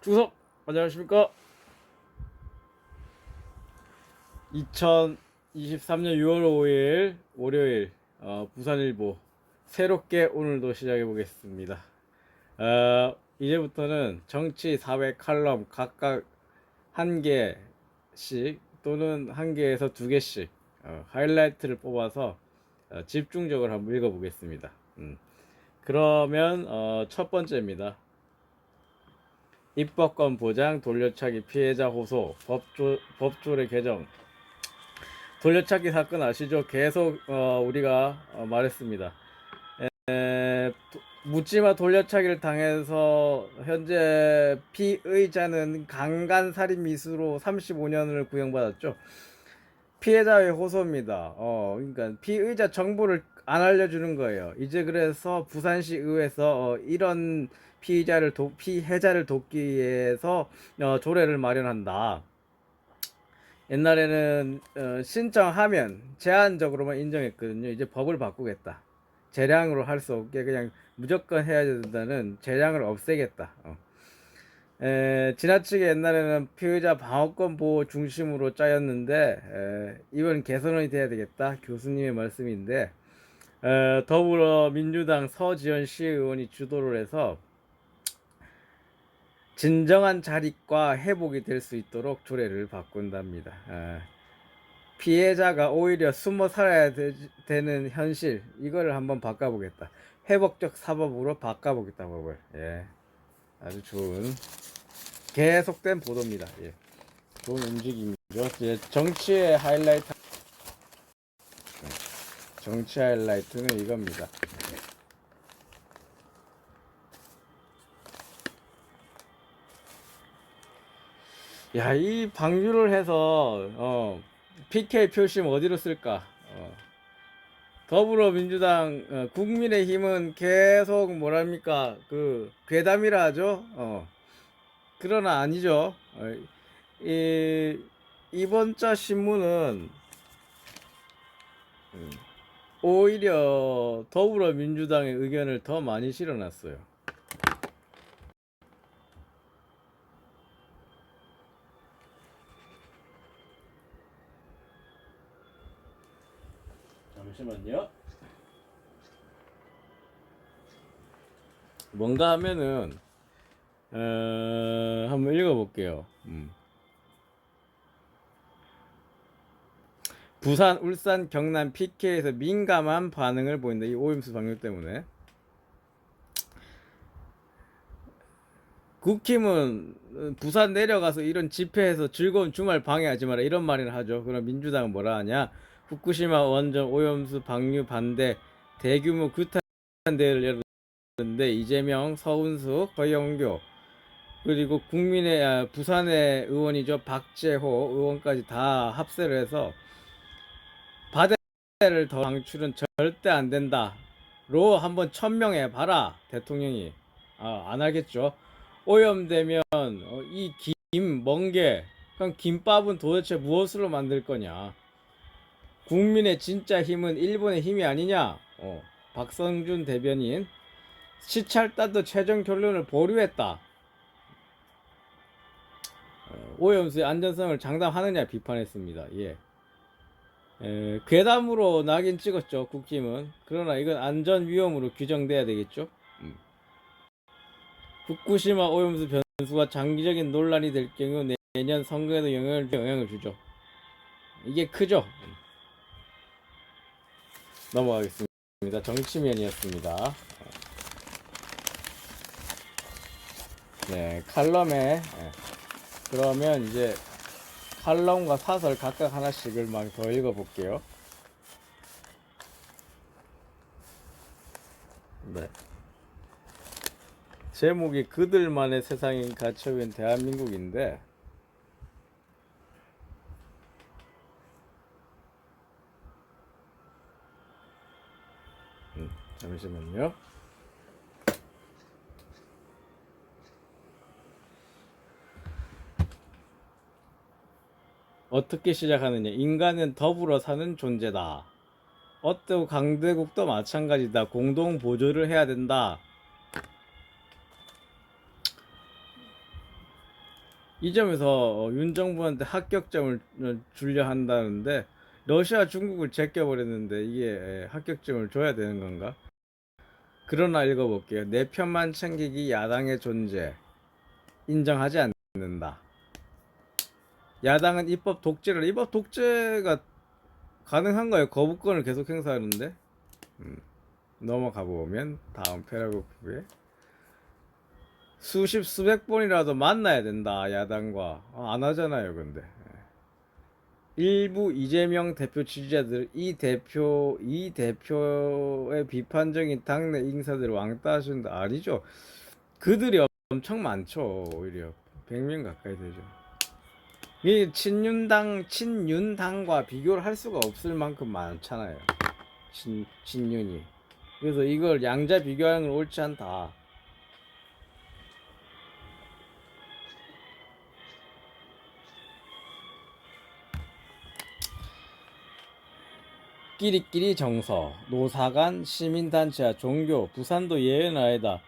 주석 안녕하십니까. 2023년 6월 5일 월요일 부산일보 새롭게 오늘도 시작해 보겠습니다. 이제부터는 정치, 사회 칼럼 각각 한 개씩 또는 한 개에서 두 개씩 하이라이트를 뽑아서 집중적으로 한번 읽어보겠습니다. 그러면 첫 번째입니다. 입법권 보장, 돌려차기 피해자 호소, 법조례 개정. 돌려차기 사건 아시죠? 계속 우리가 말했습니다. 묻지마 돌려차기를 당해서 현재 피의자는 강간살인 미수로 35년을 구형받았죠. 피해자의 호소입니다. 그러니까 피의자 정보를 안 알려주는 거예요. 이제 그래서 부산시 의회에서 이런 피해자를 돕기 위해서 조례를 마련한다. 옛날에는 신청하면 제한적으로만 인정했거든요. 이제 법을 바꾸겠다. 재량으로 할 수 없게 그냥 무조건 해야 된다는 재량을 없애겠다. 지나치게 옛날에는 피의자 방어권 보호 중심으로 짜였는데 이번 개선이 돼야 되겠다. 교수님의 말씀인데 더불어민주당 서지현 시의원이 주도를 해서 진정한 자립과 회복이 될 수 있도록 조례를 바꾼답니다. 피해자가 오히려 숨어 살아야 되는 현실, 이거를 한번 바꿔보겠다. 회복적 사법으로 바꿔보겠다, 법을. 예. 아주 좋은 계속된 보도입니다. 예. 좋은 움직임이죠. 예. 정치 하이라이트는 이겁니다. 야, 이 방류를 해서 PK 표심 어디로 쓸까? 더불어민주당, 국민의힘은 계속 뭐랍니까? 그 괴담이라 하죠. 그러나 아니죠. 이번 자 신문은 오히려 더불어민주당의 의견을 더 많이 실어놨어요. 잠시만요. 뭔가 하면은 한번 읽어볼게요. 부산, 울산, 경남, PK에서 민감한 반응을 보인다. 이 오염수 방류 때문에. 국힘은 부산 내려가서 이런 집회에서 즐거운 주말 방해하지 마라 이런 말이나 하죠. 그럼 민주당은 뭐라 하냐? 후쿠시마 원전 오염수 방류 반대 대규모 규탄 대회를 열었는데 이재명, 서운숙, 허영교 그리고 부산의 의원이죠. 박재호 의원까지 다 합세를 해서 바다를 더 방출은 절대 안 된다로 한번 천명해 봐라. 대통령이 안 하겠죠. 오염되면 이 멍게 그럼 김밥은 도대체 무엇으로 만들 거냐. 국민의 진짜 힘은 일본의 힘이 아니냐. 박성준 대변인 시찰단도 최종 결론을 보류했다. 오염수의 안전성을 장담하느냐 비판했습니다. 예. 괴담으로 낙인 찍었죠. 국힘은. 그러나 이건 안전 위험으로 규정돼야 되겠죠. 후쿠시마 오염수 변수가 장기적인 논란이 될 경우 내년 선거에도 영향을 주죠. 이게 크죠. 넘어가겠습니다. 정치면이었습니다. 네, 칼럼에 그러면 이제 칼럼과 사설 각각 하나씩을 막 더 읽어볼게요. 네. 제목이 그들만의 세상에 갇혀있는 대한민국인데 잠시만요. 어떻게 시작하느냐. 인간은 더불어 사는 존재다. 어떤 강대국도 마찬가지다. 공동 보조를 해야 된다. 이 점에서 윤 정부한테 합격점을 주려 한다는데 러시아 중국을 제껴버렸는데 이게 합격점을 줘야 되는 건가? 그러나 읽어볼게요. 내 편만 챙기기 야당의 존재 인정하지 않는다. 야당은 입법 독재가 가능한가요? 거부권을 계속 행사하는데. 넘어가 보면 다음 패러그래프에 수십 수백 번이라도 만나야 된다 야당과. 안 하잖아요 근데. 일부 이재명 대표 지지자들 이 대표의 비판적인 당내 인사들을 왕따 하시는데 아니죠. 그들이 엄청 많죠. 오히려 100명 가까이 되죠. 이 친윤당과 비교를 할 수가 없을 만큼 많잖아요. 친윤이. 그래서 이걸 양자 비교하는 건 옳지 않다. 끼리끼리 정서, 노사간, 시민단체와 종교, 부산도 예외는 아니다.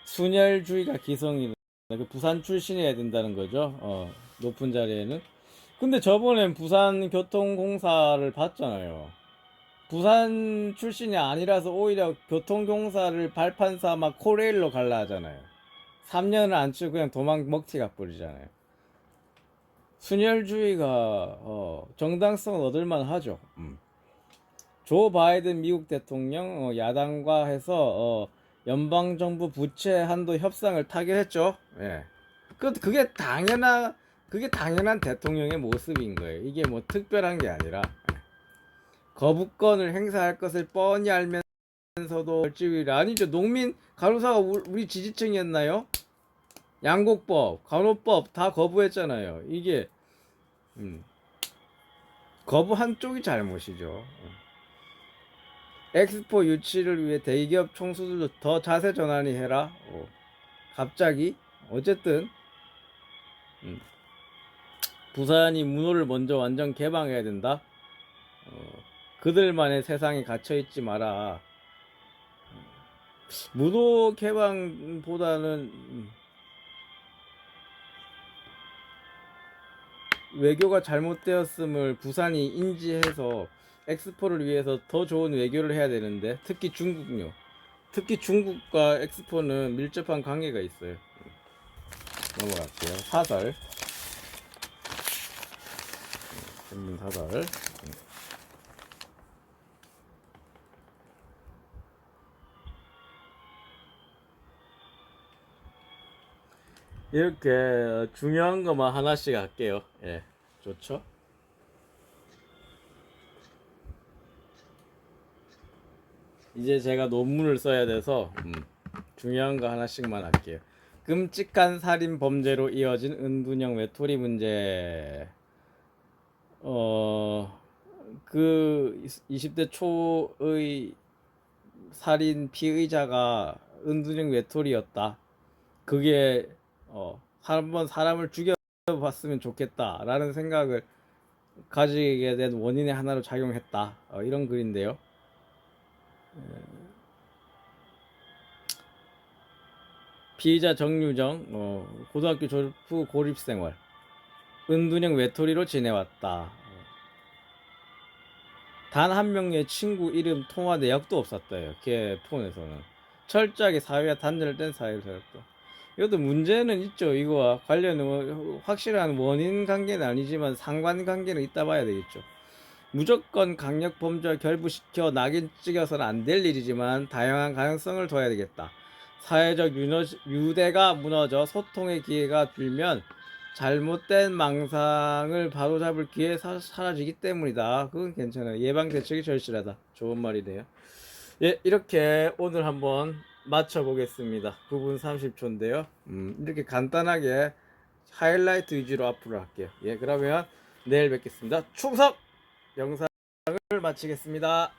순혈주의가 기성이다. 그 부산 출신이어야 된다는 거죠. 높은 자리에는. 근데 저번엔 부산교통공사를 봤잖아요. 부산 출신이 아니라서 오히려 교통공사를 발판사 막 코레일로 갈라 하잖아요. 3년을 안 치고 그냥 도망 먹튀 가버리잖아요. 순혈주의가 정당성은 얻을만 하죠. 조 바이든 미국 대통령 야당과 해서 연방정부 부채 한도 협상을 타결했죠. 예. 그게 당연한 대통령의 모습인 거예요. 이게 뭐 특별한 게 아니라 거부권을 행사할 것을 뻔히 알면서도 결집이라 아니죠. 농민 간호사가 우리 지지층이었나요? 양곡법, 간호법 다 거부했잖아요. 이게 거부한 쪽이 잘못이죠. 엑스포 유치를 위해 대기업 총수들도 더 자세 전환이 해라. 갑자기 어쨌든 부산이 문호를 먼저 완전 개방해야 된다. 그들만의 세상에 갇혀 있지 마라. 문호 개방보다는 외교가 잘못되었음을 부산이 인지해서 엑스포를 위해서 더 좋은 외교를 해야 되는데 특히 중국요. 특히 중국과 엑스포는 밀접한 관계가 있어요. 넘어갈게요. 사설. 전문 사설. 이렇게 중요한 것만 하나씩 할게요. 예, 좋죠? 이제 제가 논문을 써야 돼서 중요한 거 하나씩만 할게요. 끔찍한 살인 범죄로 이어진 은둔형 외톨이 문제. 그 20대 초의 살인 피의자가 은둔형 외톨이였다. 그게 한번 사람을 죽여봤으면 좋겠다라는 생각을 가지게 된 원인의 하나로 작용했다. 이런 글인데요. 피의자 정유정 고등학교 졸업 후 고립생활 은둔형 외톨이로 지내왔다. 단 한 명의 친구 이름 통화 내역도 없었대요. 걔 폰에서는 철저하게 사회와 단절을 뗀 사회를 살았다. 이것도 문제는 있죠. 이거와 관련은 확실한 원인 관계는 아니지만 상관관계는 있다 봐야 되겠죠. 무조건 강력 범죄와 결부시켜 낙인 찍어서는 안 될 일이지만 다양한 가능성을 둬야 되겠다. 사회적 유대가 무너져 소통의 기회가 빌면 잘못된 망상을 바로잡을 기회 사라지기 때문이다. 그건 괜찮아요. 예방 대책이 절실하다. 좋은 말이네요. 예, 이렇게 오늘 한번 맞춰보겠습니다. 9분 30초인데요. 이렇게 간단하게 하이라이트 위주로 앞으로 할게요. 예, 그러면 내일 뵙겠습니다. 충성! 영상을 마치겠습니다.